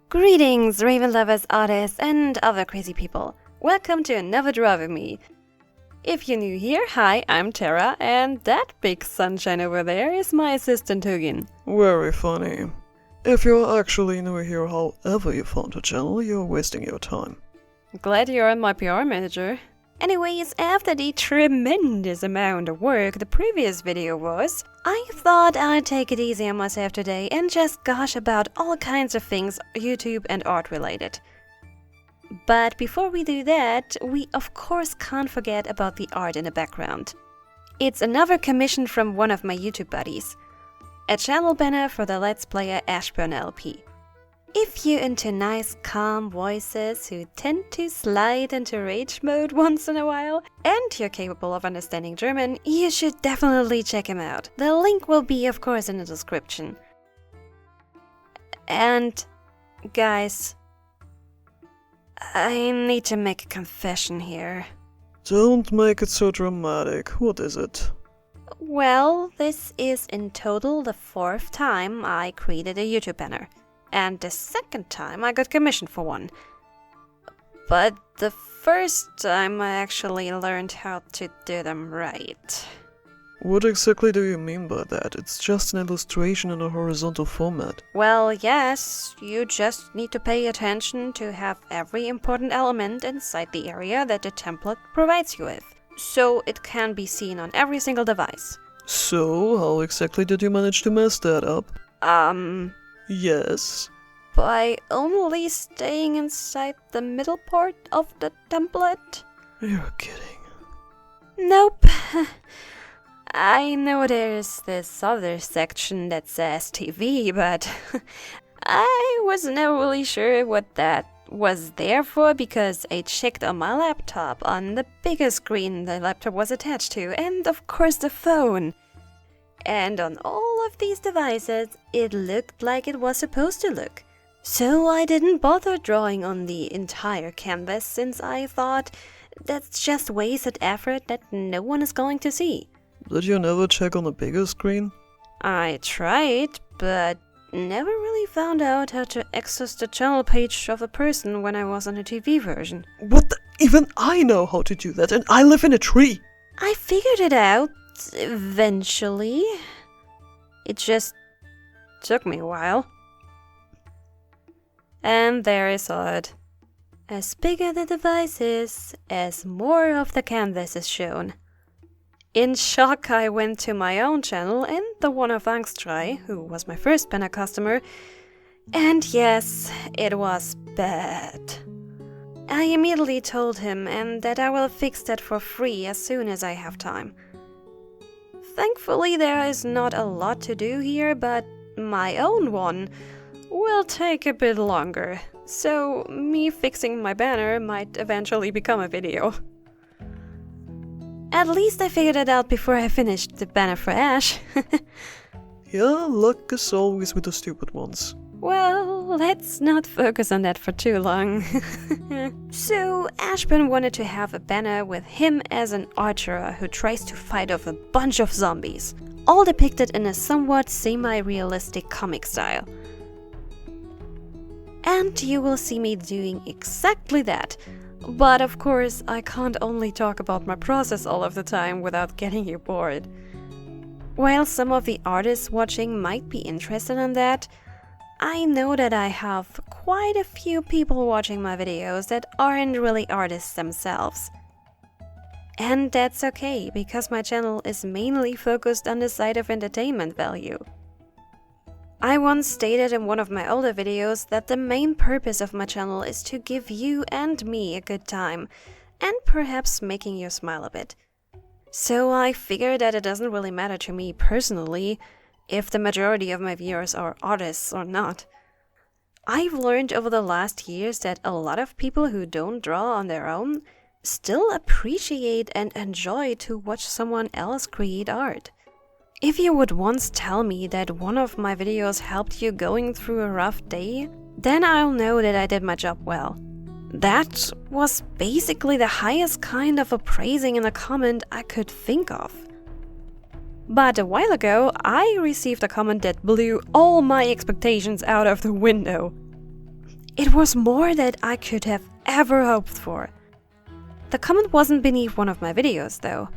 Greetings, Raven lovers, artists, and other crazy people. Welcome to another draw with me. If you're new here, hi, I'm Tara, and that big sunshine over there is my assistant Hugin. Very funny. If you're actually new here, however you found the channel, you're wasting your time. Glad you're my PR manager. Anyways, after the tremendous amount of work the previous video was, I thought I'd take it easy on myself today and just gush about all kinds of things YouTube and art related. But before we do that, we of course can't forget about the art in the background. It's another commission from one of my YouTube buddies. A channel banner for the Let's Player Ashburn LP. If you're into nice, calm voices who tend to slide into rage mode once in a while, and you're capable of understanding German, you should definitely check him out. The link will be, of course, in the description. And, guys, I need to make a confession here. Don't make it so dramatic. What is it? Well, this is in total the 4th time I created a YouTube banner. And the 2nd time I got commissioned for one. But the 1st time I actually learned how to do them right. What exactly do you mean by that? It's just an illustration in a horizontal format. Well, yes, you just need to pay attention to have every important element inside the area that the template provides you with, so it can be seen on every single device. So, how exactly did you manage to mess that up? Yes? By only staying inside the middle part of the template? You're kidding. Nope. I know there's this other section that says TV, but I was never really sure what that was there for because I checked on my laptop on the bigger screen the laptop was attached to, and of course the phone. And on all of these devices, it looked like it was supposed to look. So I didn't bother drawing on the entire canvas since I thought that's just wasted effort that no one is going to see. Did you never check on the bigger screen? I tried, but never really found out how to access the channel page of a person when I was on a TV version. What the? Even I know how to do that, and I live in a tree! I figured it out. Eventually. It just took me a while. And there I saw it. As bigger the device is, as more of the canvas is shown. In shock, I went to my own channel and the one of Angstrai, who was my first banner customer, and yes, it was bad. I immediately told him and that I will fix that for free as soon as I have time. Thankfully, there is not a lot to do here, but my own one will take a bit longer, so me fixing my banner might eventually become a video. At least I figured it out before I finished the banner for Ash. Yeah, luck is always with the stupid ones. Well, let's not focus on that for too long. So, Ashburn wanted to have a banner with him as an archer who tries to fight off a bunch of zombies, all depicted in a somewhat semi-realistic comic style. And you will see me doing exactly that. But of course, I can't only talk about my process all of the time without getting you bored. While some of the artists watching might be interested in that, I know that I have quite a few people watching my videos that aren't really artists themselves. And that's okay, because my channel is mainly focused on the side of entertainment value. I once stated in one of my older videos that the main purpose of my channel is to give you and me a good time, and perhaps making you smile a bit. So I figured that it doesn't really matter to me personally if the majority of my viewers are artists or not. I've learned over the last years that a lot of people who don't draw on their own still appreciate and enjoy to watch someone else create art. If you would once tell me that one of my videos helped you going through a rough day, then I'll know that I did my job well. That was basically the highest kind of appraising in a comment I could think of. But a while ago, I received a comment that blew all my expectations out of the window. It was more than I could have ever hoped for. The comment wasn't beneath one of my videos, though.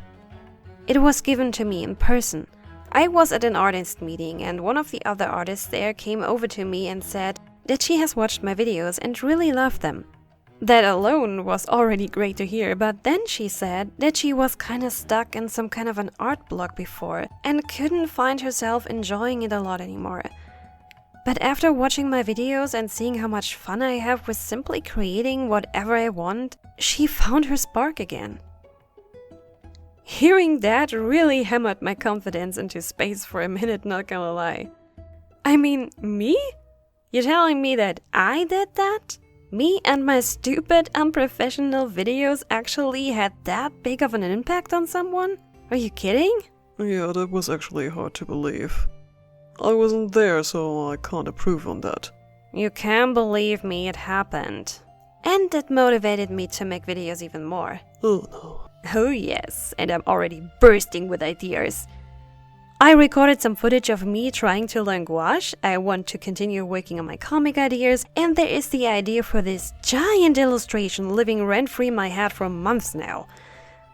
It was given to me in person. I was at an artist meeting, and one of the other artists there came over to me and said that she has watched my videos and really loved them. That alone was already great to hear, but then she said that she was kinda stuck in some kind of an art block before and couldn't find herself enjoying it a lot anymore. But after watching my videos and seeing how much fun I have with simply creating whatever I want, she found her spark again. Hearing that really hammered my confidence into space for a minute, not gonna lie. I mean, me? You're telling me that I did that? Me and my stupid, unprofessional videos actually had that big of an impact on someone? Are you kidding? Yeah, that was actually hard to believe. I wasn't there, so I can't approve on that. You can't believe me, it happened. And it motivated me to make videos even more. Oh no. Oh yes, and I'm already bursting with ideas. I recorded some footage of me trying to learn gouache. I want to continue working on my comic ideas, and there is the idea for this giant illustration living rent-free in my head for months now.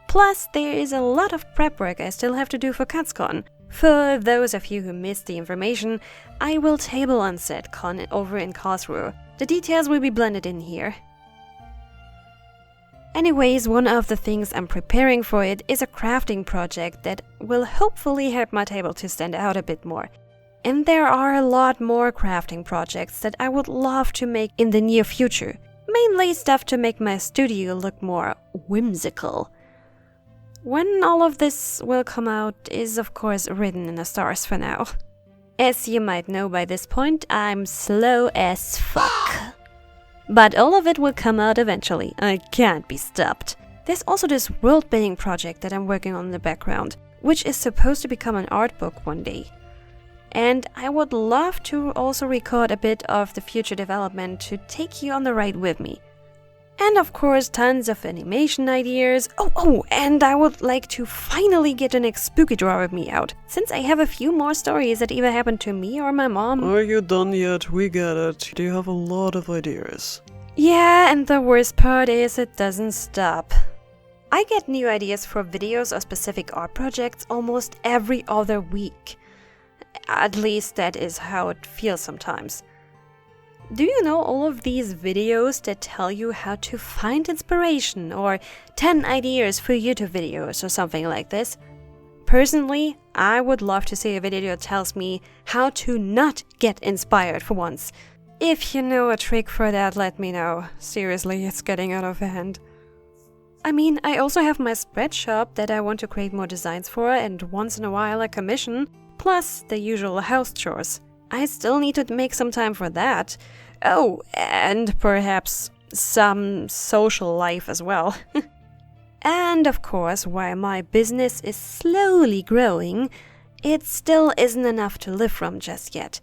Plus, there is a lot of prep work I still have to do for CatsCon. For those of you who missed the information, I will table on SetCon over in Karlsruhe. The details will be blended in here. Anyways, one of the things I'm preparing for it is a crafting project that will hopefully help my table to stand out a bit more. And there are a lot more crafting projects that I would love to make in the near future. Mainly stuff to make my studio look more whimsical. When all of this will come out is of course written in the stars for now. As you might know by this point, I'm slow as fuck. But all of it will come out eventually. I can't be stopped. There's also this world-building project that I'm working on in the background, which is supposed to become an art book one day. And I would love to also record a bit of the future development to take you on the ride with me. And of course, tons of animation ideas. Oh, and I would like to finally get the next spooky drawer of me out, since I have a few more stories that either happened to me or my mom. Are you done yet? We get it. Do you have a lot of ideas? Yeah, and the worst part is it doesn't stop. I get new ideas for videos or specific art projects almost every other week. At least that is how it feels sometimes. Do you know all of these videos that tell you how to find inspiration or 10 ideas for YouTube videos or something like this? Personally, I would love to see a video that tells me how to not get inspired for once. If you know a trick for that, let me know. Seriously, it's getting out of hand. I mean, I also have my spread shop that I want to create more designs for, and once in a while a commission, plus the usual house chores. I still need to make some time for that. Oh, and perhaps some social life as well. And of course, while my business is slowly growing, it still isn't enough to live from just yet.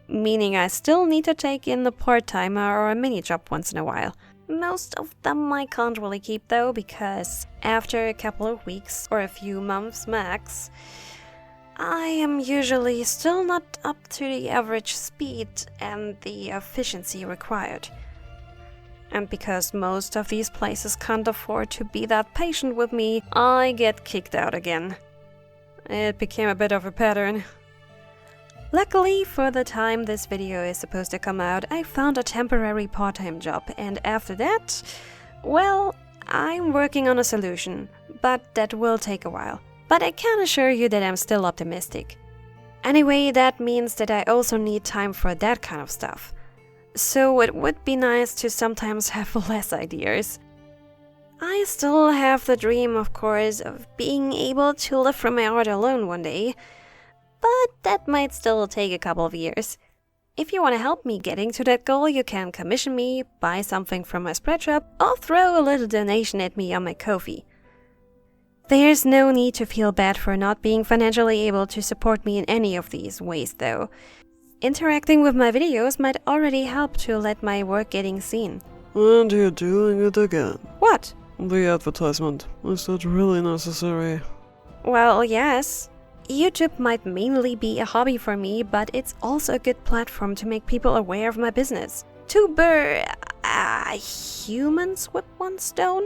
Meaning I still need to take in the part-timer or a mini job once in a while. Most of them I can't really keep though, because after a couple of weeks or a few months max, I am usually still not up to the average speed and the efficiency required. And because most of these places can't afford to be that patient with me, I get kicked out again. It became a bit of a pattern. Luckily, for the time this video is supposed to come out, I found a temporary part-time job, and after that, well, I'm working on a solution, but that will take a while. But I can assure you that I'm still optimistic. Anyway, that means that I also need time for that kind of stuff. So it would be nice to sometimes have less ideas. I still have the dream, of course, of being able to live from my art alone one day, but that might still take a couple of years. If you want to help me getting to that goal, you can commission me, buy something from my spread shop, or throw a little donation at me on my Ko-fi. There's no need to feel bad for not being financially able to support me in any of these ways, though. Interacting with my videos might already help to let my work getting seen. And you're doing it again. What? The advertisement. Is that really necessary? Well, yes. YouTube might mainly be a hobby for me, but it's also a good platform to make people aware of my business. humans with one stone?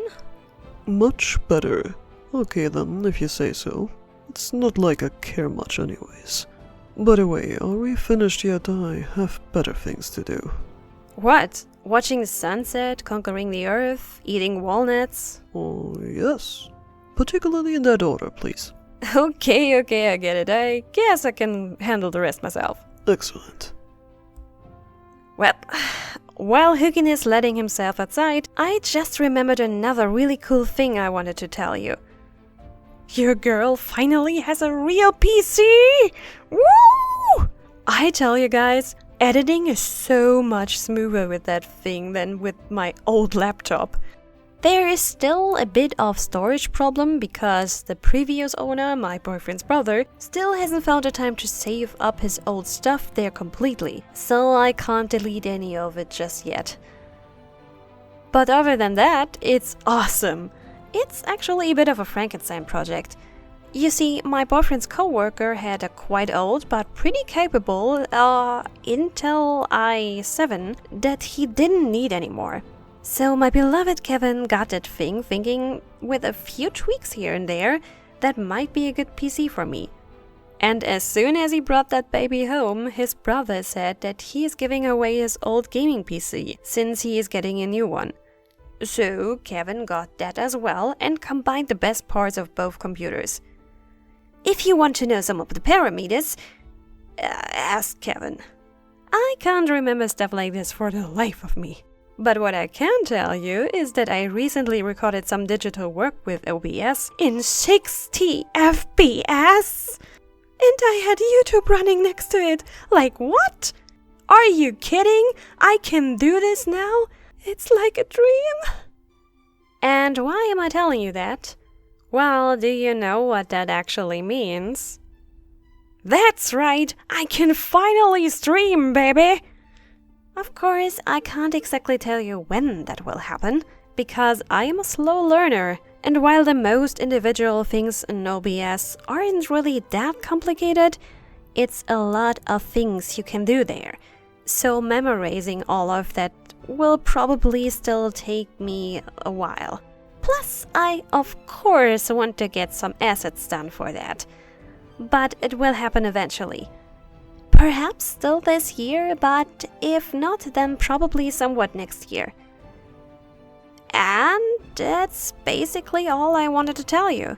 Much better. Okay then, if you say so. It's not like I care much anyways. By the way, are we finished yet? I have better things to do. What? Watching the sunset, conquering the earth, eating walnuts? Oh, yes. Particularly in that order, please. Okay, I get it. I guess I can handle the rest myself. Excellent. Well, while Hugin is letting himself outside, I just remembered another really cool thing I wanted to tell you. Your girl finally has a real PC! Woo! I tell you guys, editing is so much smoother with that thing than with my old laptop. There is still a bit of storage problem because the previous owner, my boyfriend's brother, still hasn't found the time to save up his old stuff there completely, so I can't delete any of it just yet. But other than that, it's awesome. It's actually a bit of a Frankenstein project. You see, my boyfriend's coworker had a quite old but pretty capable Intel i7 that he didn't need anymore. So my beloved Kevin got that thing thinking, with a few tweaks here and there, that might be a good PC for me. And as soon as he brought that baby home, his brother said that he is giving away his old gaming PC, since he is getting a new one. So Kevin got that as well and combined the best parts of both computers. If you want to know some of the parameters, ask Kevin. I can't remember stuff like this for the life of me. But what I can tell you is that I recently recorded some digital work with OBS in 60 FPS! And I had YouTube running next to it. Like, what? Are you kidding? I can do this now? It's like a dream. And why am I telling you that? Well, do you know what that actually means? That's right! I can finally stream, baby! Of course, I can't exactly tell you when that will happen, because I am a slow learner, and while the most individual things in OBS aren't really that complicated, it's a lot of things you can do there. So memorizing all of that will probably still take me a while. Plus, I of course want to get some assets done for that. But it will happen eventually. Perhaps still this year, but if not, then probably somewhat next year. And that's basically all I wanted to tell you.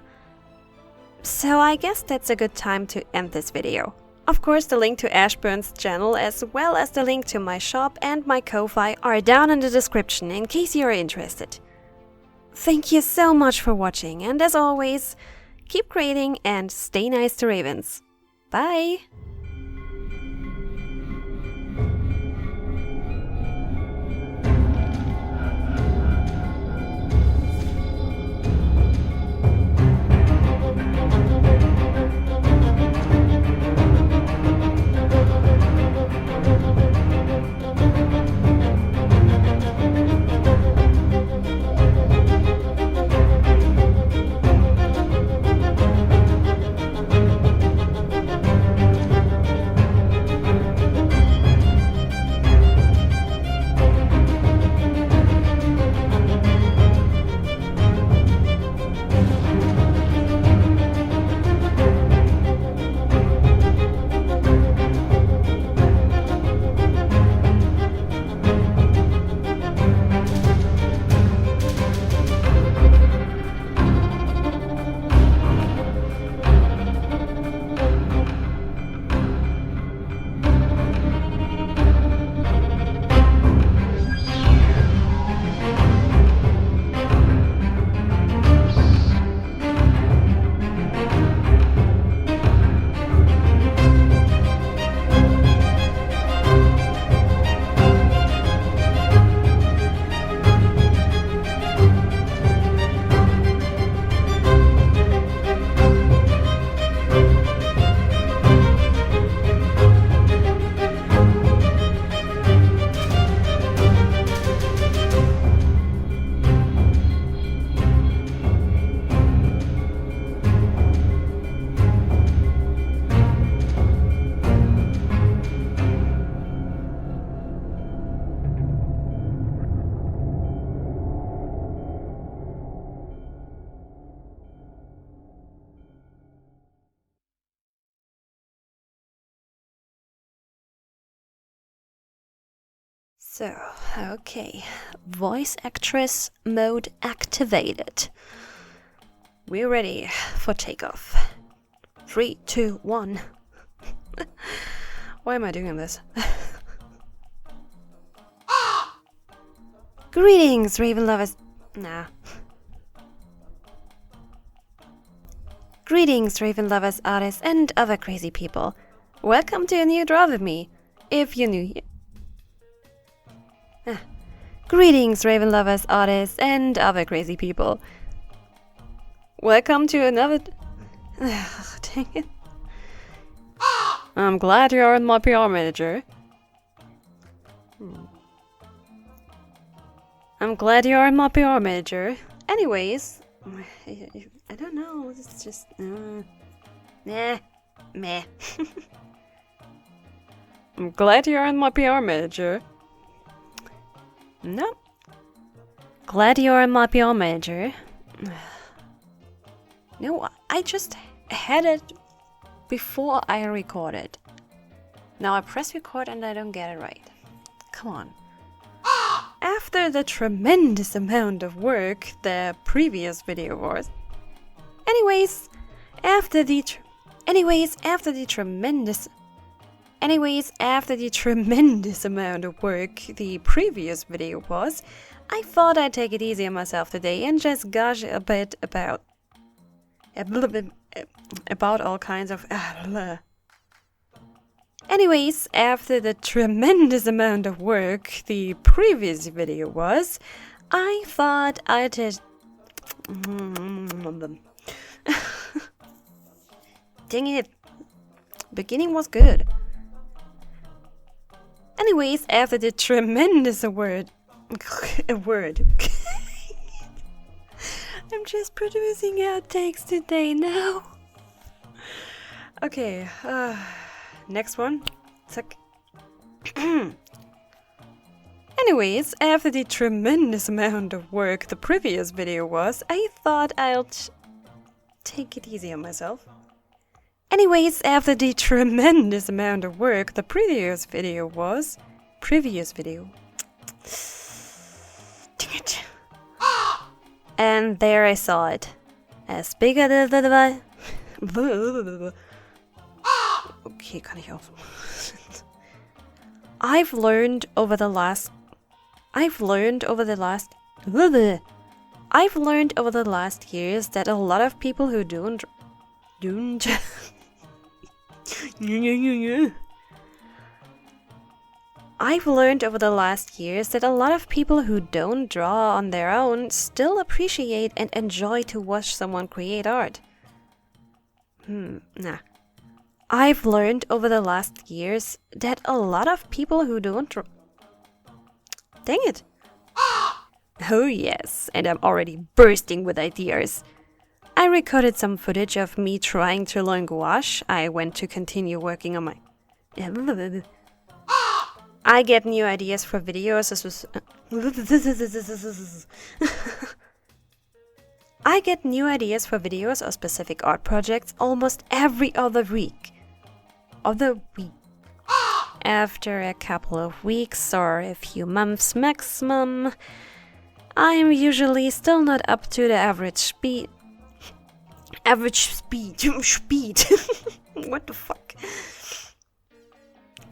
So I guess that's a good time to end this video. Of course, the link to Ashburn's channel as well as the link to my shop and my Ko-Fi are down in the description in case you're interested. Thank you so much for watching, and as always, keep creating and stay nice to ravens. Bye! So, okay. Voice actress mode activated. We're ready for takeoff. 3, 2, 1. Why am I doing this? Greetings, Raven lovers. Nah. Greetings, Raven lovers, artists, and other crazy people. Welcome to a new draw with me. If you're new here. Greetings, Raven lovers, artists, and other crazy people. Welcome to another. Dang it. I'm glad you are my PR manager. I'm glad you are my PR manager. Anyways, I don't know. It's just meh. I'm glad you are my PR manager. No. Glad you are my PR manager. No, I just had it before I recorded. Now I press record and I don't get it right. Come on. After the tremendous amount of work the previous video was. Anyways, after the tremendous amount of work the previous video was, I thought I'd take it easy on myself today and just gush a bit about all kinds of Anyways, after the tremendous amount of work the previous video was, I thought I'd just dang it. Beginning was good. Anyways, after the tremendous word. I'm just producing outtakes today now. Okay, next one. Tuck. Anyways, after the tremendous amount of work the previous video was, I thought I'll take it easy on myself. Anyways, after the tremendous amount of work the previous video was... Dang it. And there I saw it. As big as the... Okay, kann ich auch. I've learned over the last years that a lot of people who don't I've learned over the last years that a lot of people who don't draw on their own still appreciate and enjoy to watch someone create art. Nah. I've learned over the last years that a lot of people who don't draw... Dang it! Oh yes, and I'm already bursting with ideas. I recorded some footage of me trying to learn gouache. I went to continue working on my... I get new ideas for videos. I get new ideas for videos or specific art projects almost every other week. After a couple of weeks or a few months maximum, I'm usually still not up to the average speed. What the fuck?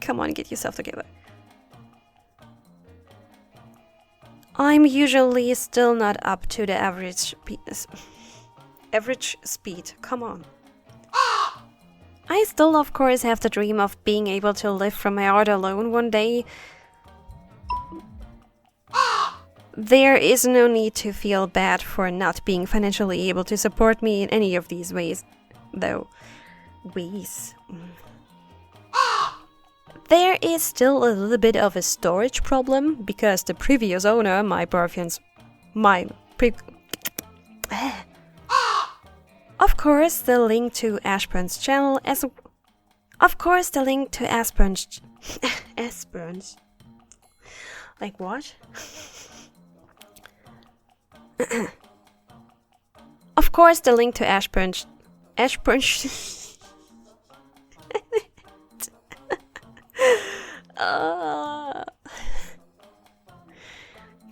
Come on, get yourself together. I'm usually still not up to the average speed. Come on. I still, of course, have the dream of being able to live from my art alone one day. There is no need to feel bad for not being financially able to support me in any of these ways, though. There is still a little bit of a storage problem because the previous owner, Of course, the link to Ashburn's channel Ashburn's. Like what? Of course, the link to Ashburn's.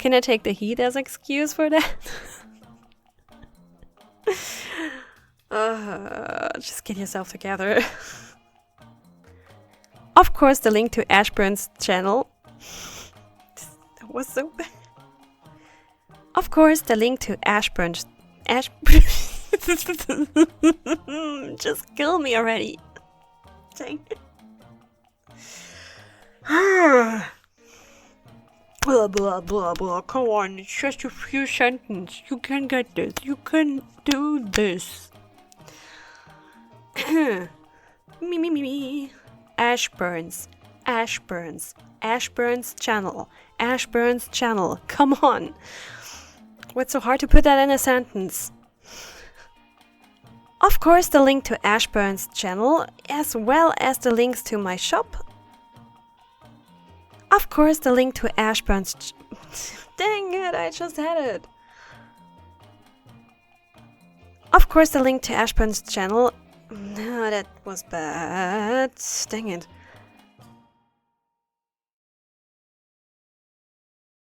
Can I take the heat as excuse for that? Just get yourself together. Of course, the link to Ashburn's channel. That was so bad. Of course, the link to Ashburn's... Just kill me already. Dang it. Blah, blah, blah, blah. Come on, it's just a few sentences. You can get this. You can do this. Me. Ashburn's channel. Ashburn's channel. Come on. What's so hard to put that in a sentence? Of course, the link to Ashburn's channel, as well as the links to my shop. Of course, the link to Ashburn's... Dang it, I just had it. Of course, the link to Ashburn's channel... No, that was bad. Dang it.